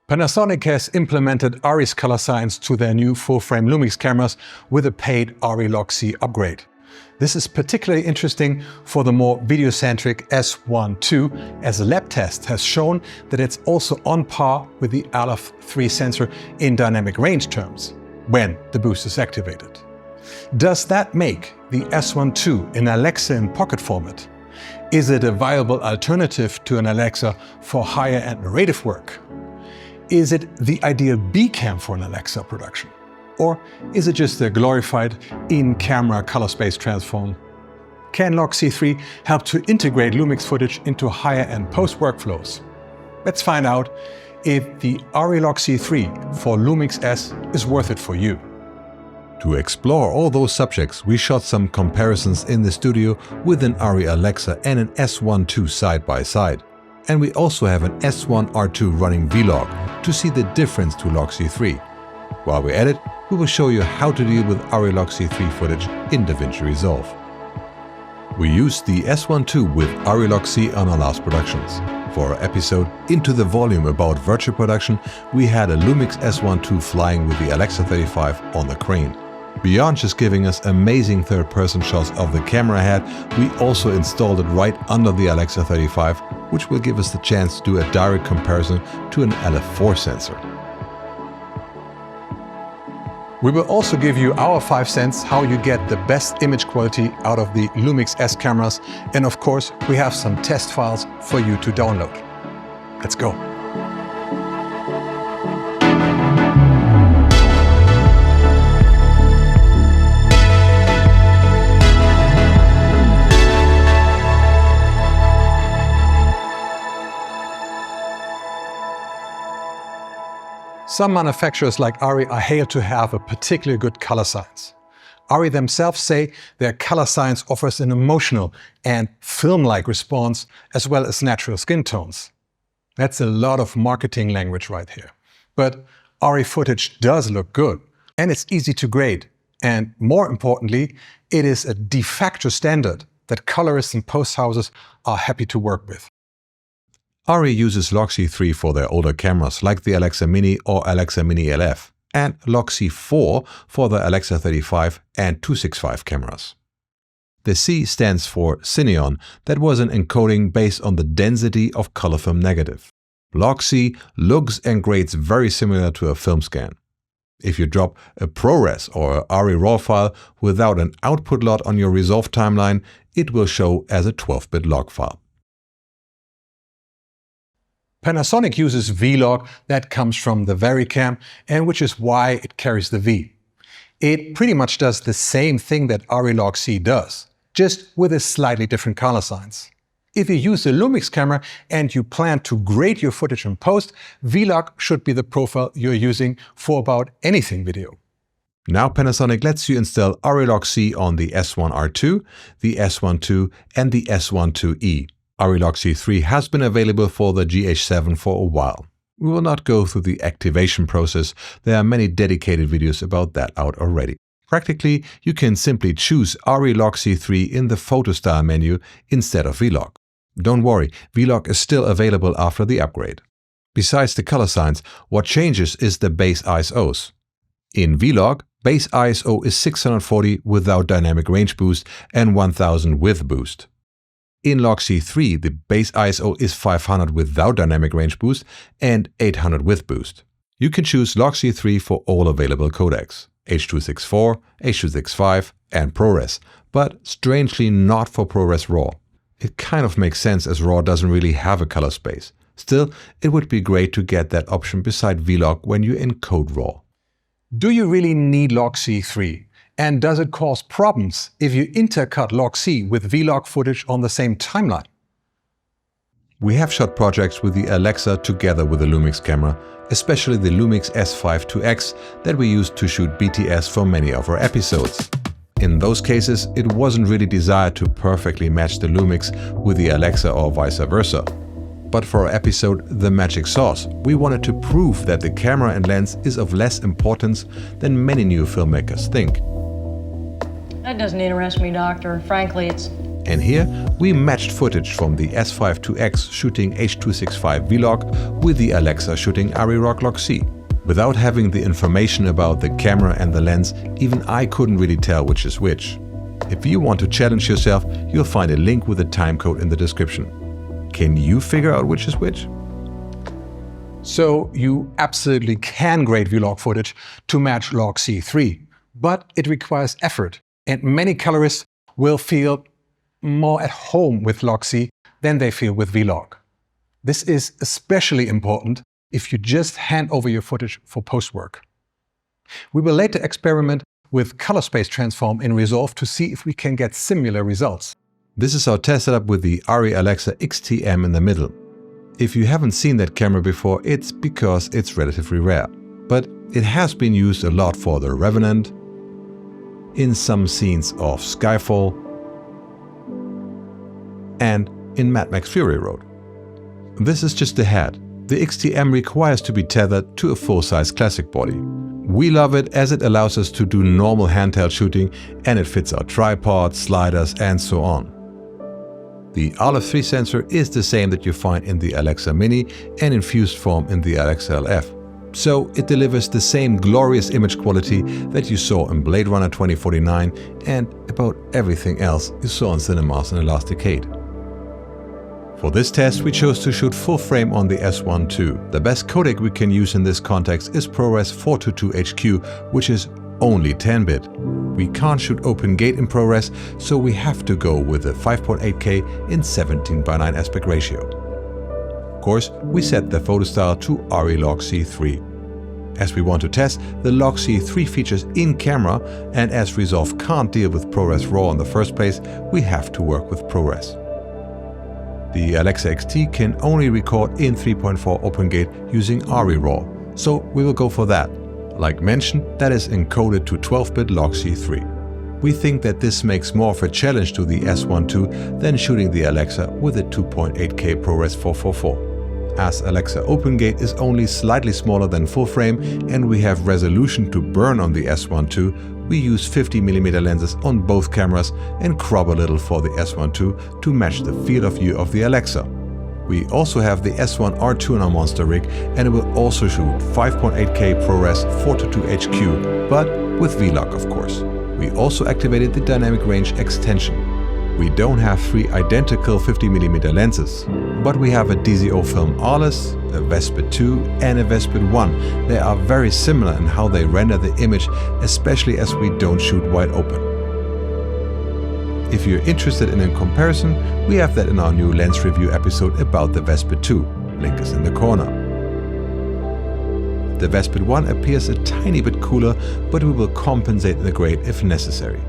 Panasonic has implemented Arris color science to their new full-frame Lumix cameras with a paid Arri LogC upgrade. This is particularly interesting for the more video-centric S1II, as a lab test has shown that it's also on par with the ALEV3 sensor in dynamic range terms, when the boost is activated. Does that make the S1II an Alexa in pocket format? Is it a viable alternative to an Alexa for higher-end narrative work? Is it the ideal B-cam for an Alexa production? Or is it just a glorified in-camera color space transform? Can LogC3 help to integrate Lumix footage into higher-end post workflows? Let's find out if the Arri LogC3 for Lumix S is worth it for you. To explore all those subjects, we shot some comparisons in the studio with an Arri Alexa and an S1II side by side. And we also have an S1R2 running vlog to see the difference to LogC3. While we're at it, we will show you how to deal with Arri LogC3 footage in DaVinci Resolve. We used the S1II with Arri LogC on our last productions. For our episode Into the Volume about virtual production, we had a Lumix S1II flying with the Alexas ALEV3 on the crane. Beyond just giving us amazing third-person shots of the camera head, we also installed it right under the Alexas ALEV3, which will give us the chance to do a direct comparison to an ALEV4 sensor. We will also give you our 5 cents how you get the best image quality out of the Lumix S cameras, and of course we have some test files for you to download. Let's go! Some manufacturers like Arri are hailed to have a particularly good color science. Arri themselves say their color science offers an emotional and film-like response as well as natural skin tones. That's a lot of marketing language right here. But Arri footage does look good, and it's easy to grade. And more importantly, it is a de facto standard that colorists and post houses are happy to work with. Arri uses LogC3 for their older cameras like the Alexa Mini or Alexa Mini LF, and LogC4 for the Alexas ALEV3 and 265 cameras. The C stands for Cineon, that was an encoding based on the density of color film negative. LogC looks and grades very similar to a film scan. If you drop a ProRes or a Arri RAW file without an output lot on your Resolve timeline, it will show as a 12-bit log file. Panasonic uses vlog that comes from the VariCam, and which is why it carries the V. It pretty much does the same thing that Arri LogC does, just with a slightly different color science. If you use a Lumix camera and you plan to grade your footage in post, vlog should be the profile you're using for about anything video. Now Panasonic lets you install Arri LogC on the S1R2, the S1II and the S1IIe. Arri Log C3 has been available for the GH7 for a while. We will not go through the activation process, there are many dedicated videos about that out already. Practically, you can simply choose Arri Log C3 in the photo style menu instead of vlog. Don't worry, vlog is still available after the upgrade. Besides the color science, what changes is the base ISOs. In vlog, base ISO is 640 without dynamic range boost and 1000 with boost. In LogC3, the base ISO is 500 without dynamic range boost and 800 with boost. You can choose LogC3 for all available codecs, H.264, H.265 and ProRes, but strangely not for ProRes RAW. It kind of makes sense as RAW doesn't really have a color space. Still, it would be great to get that option beside vlog when you encode RAW. Do you really need LogC3? And does it cause problems if you intercut LogC with vlog footage on the same timeline? We have shot projects with the Alexa together with the Lumix camera, especially the Lumix S5IIx that we used to shoot BTS for many of our episodes. In those cases, it wasn't really desired to perfectly match the Lumix with the Alexa or vice versa. But for our episode The Magic Sauce, we wanted to prove that the camera and lens is of less importance than many new filmmakers think. That doesn't interest me, Doctor. Frankly, it's And here we matched footage from the S5IIx shooting H.265 Vlog with the Alexa shooting Arri LogC3. Without having the information about the camera and the lens, even I couldn't really tell which is which. If you want to challenge yourself, you'll find a link with a timecode in the description. Can you figure out which is which? So you absolutely can grade Vlog footage to match Log C3, but it requires effort, and many colorists will feel more at home with Log C than they feel with Vlog. This is especially important if you just hand over your footage for post-work. We will later experiment with color space transform in Resolve to see if we can get similar results. This is our test setup with the Arri Alexa XTM in the middle. If you haven't seen that camera before, it's because it's relatively rare. But it has been used a lot for The Revenant, in some scenes of Skyfall, and in Mad Max Fury Road. This is just the head. The XTM requires to be tethered to a full-size classic body. We love it as it allows us to do normal handheld shooting, and it fits our tripod, sliders and so on. The ALEV3 sensor is the same that you find in the Alexa Mini and in fused form in the Alexas ALEV3. So it delivers the same glorious image quality that you saw in Blade Runner 2049 and about everything else you saw in cinemas in the last decade. For this test we chose to shoot full frame on the S1II. The best codec we can use in this context is ProRes 422HQ, which is only 10-bit. We can't shoot open gate in ProRes, so we have to go with a 5.8K in 17:9 aspect ratio. Of course, we set the photo style to Arri Log C3. As we want to test the Log C3 features in camera, and as Resolve can't deal with ProRes RAW in the first place, we have to work with ProRes. The Alexa XT can only record in 3.4 open gate using Arri RAW, so we will go for that. Like mentioned, that is encoded to 12-bit Log C3. We think that this makes more of a challenge to the S1II than shooting the Alexa with a 2.8K ProRes 444. As Alexa OpenGate is only slightly smaller than full frame and we have resolution to burn on the S1II, we use 50mm lenses on both cameras and crop a little for the S1II to match the field of view of the Alexa. We also have the S1R2 in our monster rig, and it will also shoot 5.8K ProRes 422HQ, but with Vlog of course. We also activated the dynamic range extension. We don't have 3 identical 50mm lenses, but we have a DZO film Arlis, a Vespid 2 and a Vespid 1. They are very similar in how they render the image, especially as we don't shoot wide open. If you're interested in a comparison, we have that in our new lens review episode about the Vespid 2. Link is in the corner. The Vespid 1 appears a tiny bit cooler, but we will compensate the grade if necessary.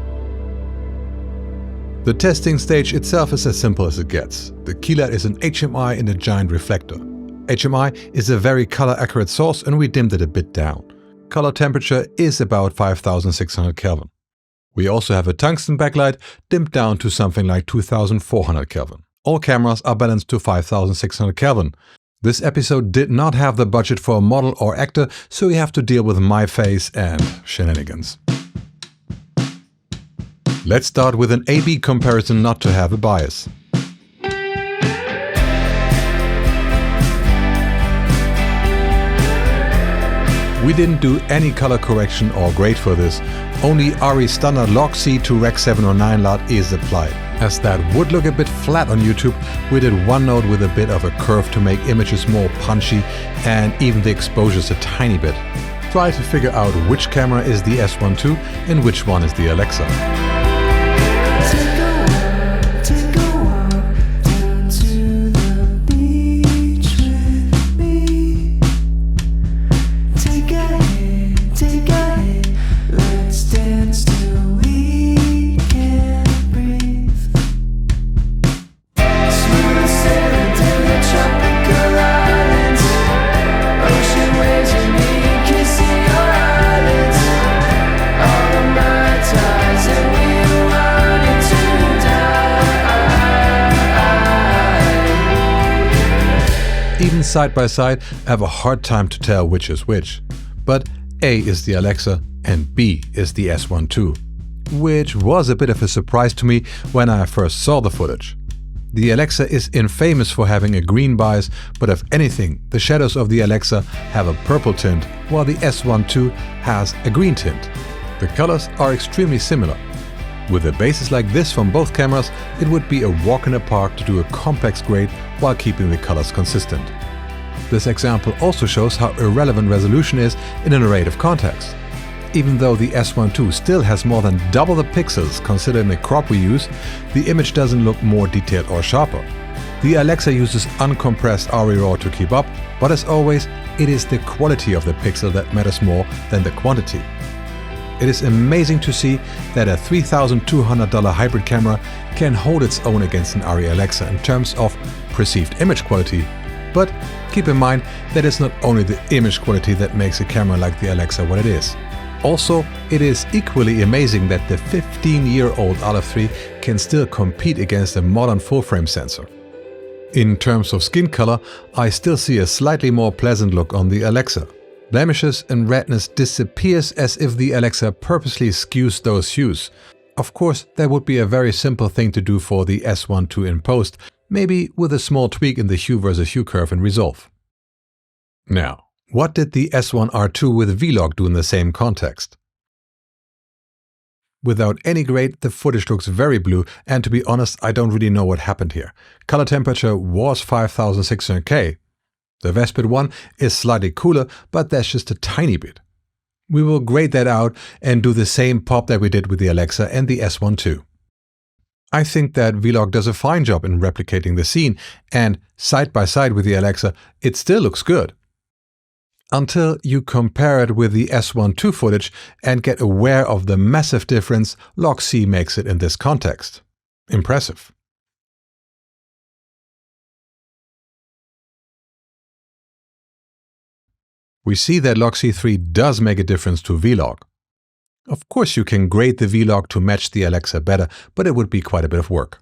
The testing stage itself is as simple as it gets. The key light is an HMI in a giant reflector. HMI is a very color accurate source and we dimmed it a bit down. Color temperature is about 5600 Kelvin. We also have a tungsten backlight dimmed down to something like 2400 Kelvin. All cameras are balanced to 5600 Kelvin. This episode did not have the budget for a model or actor, so you have to deal with my face and shenanigans. Let's start with an A-B comparison not to have a bias. We didn't do any color correction or grade for this, only Arri standard Log C to Rec 709 LUT is applied. As that would look a bit flat on YouTube, we did one node with a bit of a curve to make images more punchy and even the exposures a tiny bit. Try to figure out which camera is the S1II and which one is the Alexa. Even side by side, I have a hard time to tell which is which. But A is the Alexa and B is the S1II. which was a bit of a surprise to me when I first saw the footage. The Alexa is infamous for having a green bias, but if anything, the shadows of the Alexa have a purple tint, while the S1II has a green tint. The colors are extremely similar. With a basis like this from both cameras, it would be a walk in the park to do a complex grade while keeping the colors consistent. This example also shows how irrelevant resolution is in an array of context. Even though the S1II still has more than double the pixels considering the crop we use, the image doesn't look more detailed or sharper. The Alexa uses uncompressed Arri RAW to keep up, but as always, it is the quality of the pixel that matters more than the quantity. It is amazing to see that a $3,200 hybrid camera can hold its own against an Arri Alexa in terms of perceived image quality. But keep in mind that it's not only the image quality that makes a camera like the Alexa what it is. Also, it is equally amazing that the 15-year-old ALEV3 can still compete against a modern full-frame sensor. In terms of skin color, I still see a slightly more pleasant look on the Alexa. Blemishes and redness disappears as if the Alexa purposely skews those hues. Of course, that would be a very simple thing to do for the S1II in post, maybe with a small tweak in the hue versus hue curve in Resolve. Now, what did the S1R2 with V-Log do in the same context? Without any grade, the footage looks very blue, and to be honest, I don't really know what happened here. Color temperature was 5600K. The Vespid one is slightly cooler, but that's just a tiny bit. We will grade that out and do the same pop that we did with the Alexa and the S1II. I think that V-Log does a fine job in replicating the scene, and side by side with the Alexa, it still looks good. Until you compare it with the S1II footage and get aware of the massive difference Log C makes it in this context. Impressive. We see that Log C3 does make a difference to V-Log. Of course you can grade the V-Log to match the Alexa better, but it would be quite a bit of work.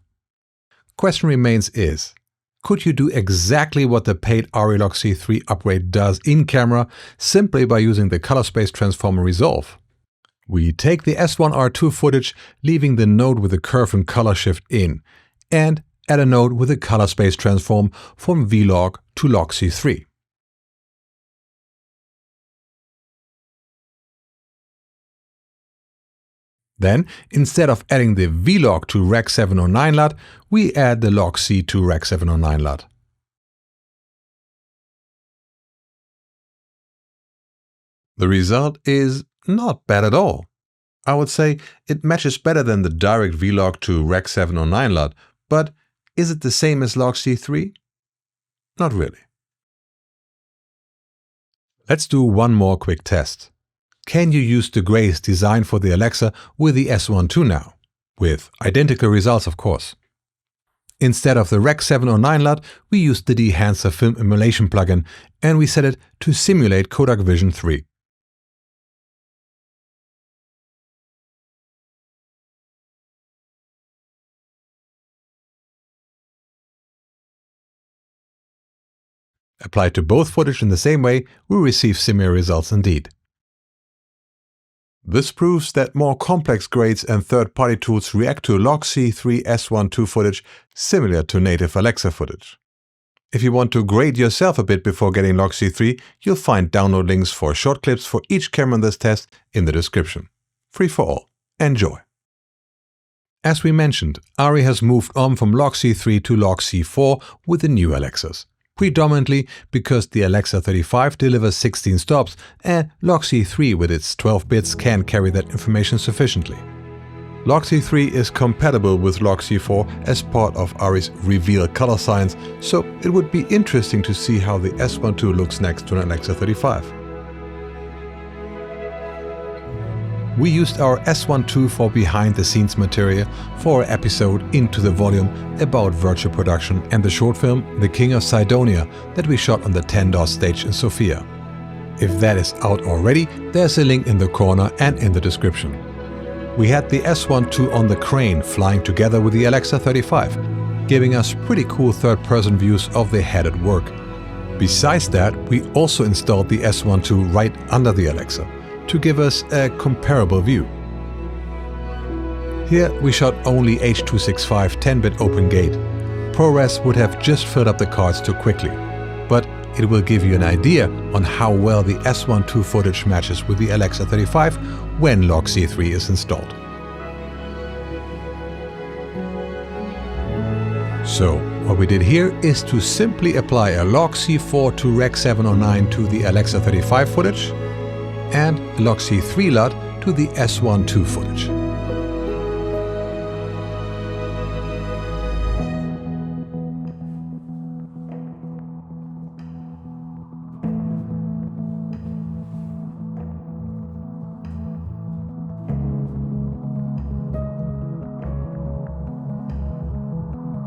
Question remains is, could you do exactly what the paid Arri Log C3 upgrade does in camera simply by using the color space transformer Resolve? We take the S1R2 footage, leaving the node with the curve and color shift in, and add a node with a color space transform from V-Log to Log C3. Then, instead of adding the V-Log to Rec 709 LUT, we add the Log C to Rec 709 LUT. The result is not bad at all. I would say it matches better than the direct V-Log to Rec 709 LUT, but is it the same as Log C3? Not really. Let's do one more quick test. Can you use the grays designed for the Alexa with the S1II now? With identical results, of course. Instead of the Rec 709 LUT, we used the Dehancer Film Emulation plugin, and we set it to simulate Kodak Vision 3. Applied to both footage in the same way, we receive similar results indeed. This proves that more complex grades and third-party tools react to Log C3 S1II footage similar to native Alexa footage. If you want to grade yourself a bit before getting Log C3, you'll find download links for short clips for each camera in this test in the description. Free for all. Enjoy! As we mentioned, Arri has moved on from Log C3 to Log C4 with the new Alexas. Predominantly because the Alexa 35 delivers 16 stops and Log C3 with its 12 bits can carry that information sufficiently. Log C3 is compatible with Log C4 as part of Arri's Reveal color science, so it would be interesting to see how the S1II looks next to an Alexa 35. We used our S1II for behind-the-scenes material for our episode Into the Volume about virtual production and the short film The King of Sidonia that we shot on the 10DOS stage in Sofia. If that is out already, there's a link in the corner and in the description. We had the S1II on the crane flying together with the Alexa 35, giving us pretty cool third-person views of the head at work. Besides that, we also installed the S1II right under the Alexa, to give us a comparable view. Here we shot only H.265 10-bit open gate. ProRes would have just filled up the cards too quickly, but it will give you an idea on how well the S1II footage matches with the Alexa 35 when Log C3 is installed. So, what we did here is to simply apply a Log C4 to Rec 709 to the Alexa 35 footage and a Log C3 LUT to the S1II footage.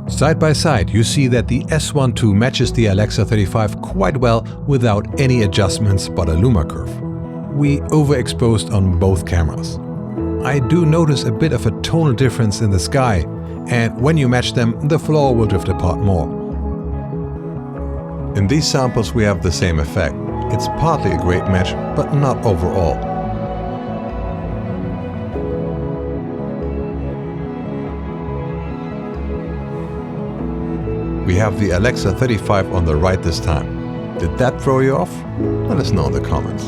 Side by side, you see that the S1II matches the Alexa 35 quite well without any adjustments but a Luma curve. We overexposed on both cameras. I do notice a bit of a tonal difference in the sky, and when you match them, the floor will drift apart more. In these samples we have the same effect. It's partly a great match, but not overall. We have the Alexa 35 on the right this time. Did that throw you off? Let us know in the comments.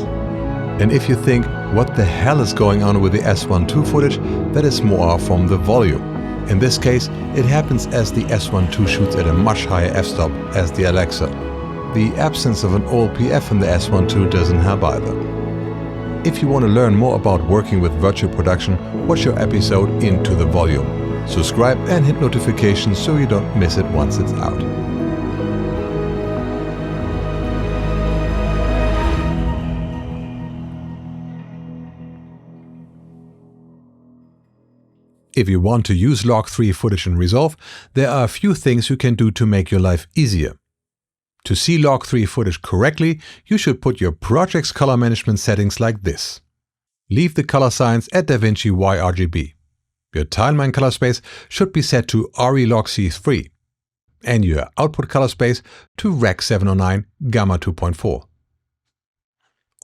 And if you think, what the hell is going on with the S1II footage, that is more from the volume. In this case, it happens as the S1II shoots at a much higher f-stop as the Alexa. The absence of an OLPF in the S1II doesn't help either. If you want to learn more about working with virtual production, watch your episode Into the Volume. Subscribe and hit notifications so you don't miss it once it's out. If you want to use Log 3 footage in Resolve, there are a few things you can do to make your life easier. To see Log 3 footage correctly, you should put your project's color management settings like this. Leave the color science at DaVinci YRGB. Your timeline color space should be set to Arri Log C3 and your output color space to Rec 709 Gamma 2.4.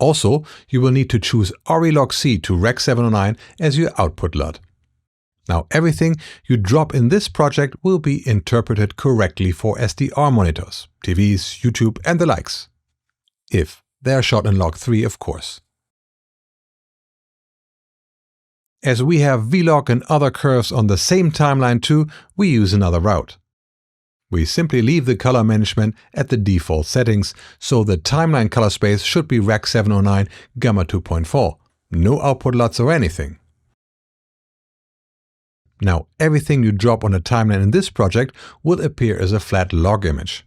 Also, you will need to choose Arri Log C to Rec 709 as your output LUT. Now everything you drop in this project will be interpreted correctly for SDR monitors, TVs, YouTube and the likes. If they are shot in Log 3, of course. As we have Vlog and other curves on the same timeline too, we use another route. We simply leave the color management at the default settings, so the timeline color space should be Rec 709 Gamma 2.4. No output LUTs or anything. Now everything you drop on a timeline in this project will appear as a flat log image.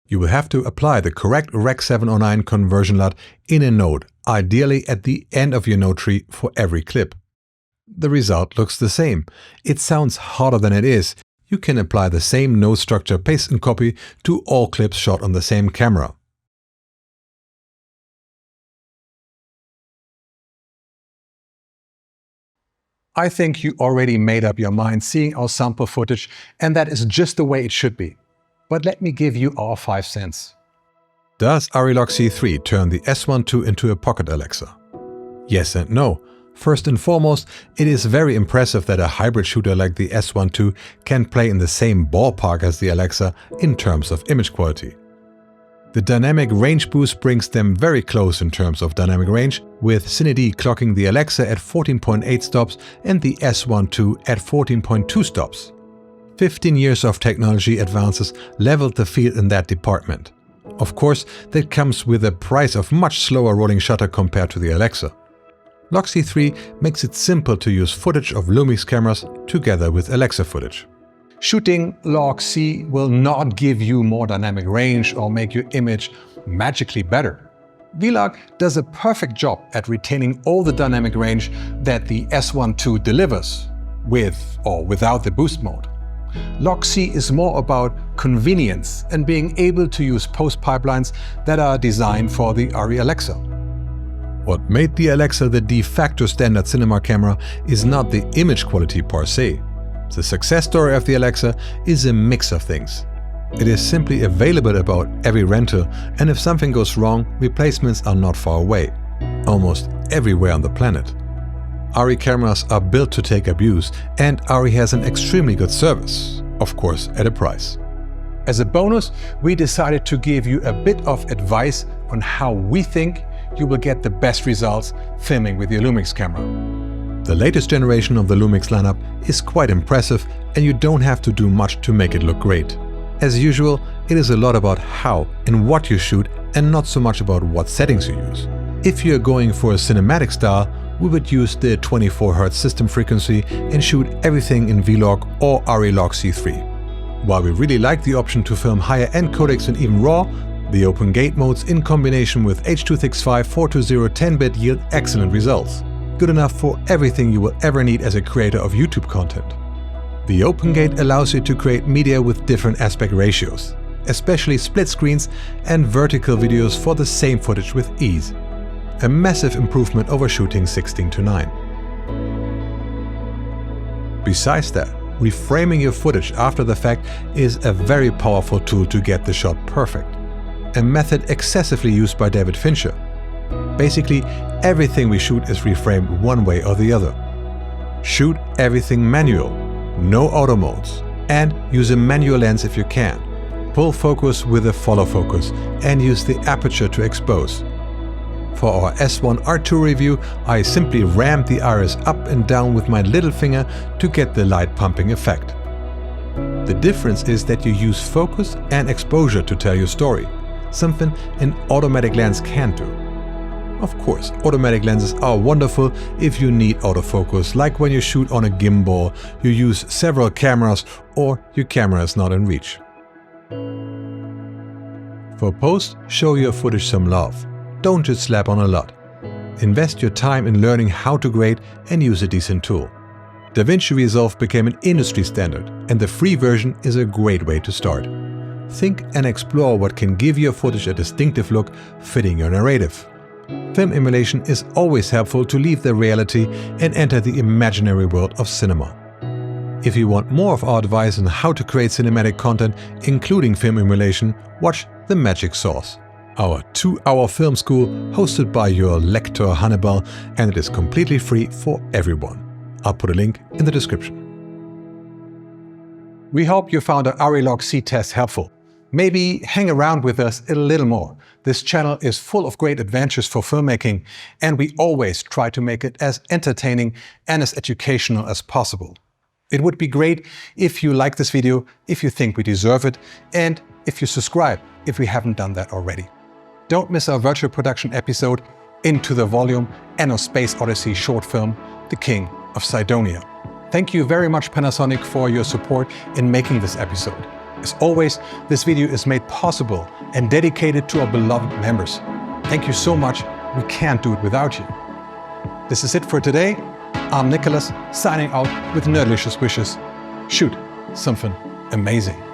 You will have to apply the correct Rec 709 conversion LUT in a node, ideally at the end of your node tree for every clip. The result looks the same. It sounds harder than it is. You can apply the same node structure paste and copy to all clips shot on the same camera. I think you already made up your mind seeing our sample footage, and that is just the way it should be. But let me give you our 5 cents. Does Arri Log C3 turn the S1II into a pocket Alexa? Yes and no. First and foremost, it is very impressive that a hybrid shooter like the S1II can play in the same ballpark as the Alexa in terms of image quality. The dynamic range boost brings them very close in terms of dynamic range, with Cine-D clocking the Alexa at 14.8 stops and the S1II at 14.2 stops. 15 years of technology advances leveled the field in that department. Of course, that comes with a price of much slower rolling shutter compared to the Alexa. Log C3 makes it simple to use footage of Lumix cameras together with Alexa footage. Shooting Log C will not give you more dynamic range or make your image magically better. Vlog does a perfect job at retaining all the dynamic range that the S1II delivers, with or without the boost mode. Log C is more about convenience and being able to use post pipelines that are designed for the Arri Alexa. What made the Alexa the de facto standard cinema camera is not the image quality per se. The success story of the Alexa is a mix of things. It is simply available at about every rental, and if something goes wrong, replacements are not far away, almost everywhere on the planet. Arri cameras are built to take abuse, and Arri has an extremely good service, of course at a price. As a bonus, we decided to give you a bit of advice on how we think you will get the best results filming with your Lumix camera. The latest generation of the Lumix lineup is quite impressive, and you don't have to do much to make it look great. As usual, it is a lot about how and what you shoot and not so much about what settings you use. If you're going for a cinematic style, we would use the 24Hz system frequency and shoot everything in Vlog or Arri Log C3. While we really like the option to film higher-end codecs and even RAW, the open gate modes in combination with H.265 420 10-bit yield excellent results. Good enough for everything you will ever need as a creator of YouTube content. The open gate allows you to create media with different aspect ratios, especially split screens and vertical videos for the same footage with ease. A massive improvement over shooting 16:9. Besides that, reframing your footage after the fact is a very powerful tool to get the shot perfect. A method excessively used by David Fincher. Basically, everything we shoot is reframed one way or the other. Shoot everything manual, no auto modes, and use a manual lens if you can. Pull focus with a follow focus and use the aperture to expose. For our S1II review, I simply rammed the iris up and down with my little finger to get the light pumping effect. The difference is that you use focus and exposure to tell your story, something an automatic lens can't do. Of course, automatic lenses are wonderful if you need autofocus, like when you shoot on a gimbal, you use several cameras, or your camera is not in reach. For post, show your footage some love. Don't just slap on a lot. Invest your time in learning how to grade and use a decent tool. DaVinci Resolve became an industry standard, and the free version is a great way to start. Think and explore what can give your footage a distinctive look fitting your narrative. Film emulation is always helpful to leave the reality and enter the imaginary world of cinema. If you want more of our advice on how to create cinematic content, including film emulation, watch The Magic Sauce, our 2-hour film school hosted by your lector Hannibal, and it is completely free for everyone. I'll put a link in the description. We hope you found our Arri Log C test helpful. Maybe hang around with us a little more. This channel is full of great adventures for filmmaking, and we always try to make it as entertaining and as educational as possible. It would be great if you like this video, if you think we deserve it, and if you subscribe if we haven't done that already. Don't miss our virtual production episode, Into the Volume, and our Space Odyssey short film, The King of Cydonia. Thank you very much, Panasonic, for your support in making this episode. As always, this video is made possible and dedicated to our beloved members. Thank you so much. We can't do it without you. This is it for today. I'm Nicholas, signing out with nerdlicious wishes. Shoot something amazing.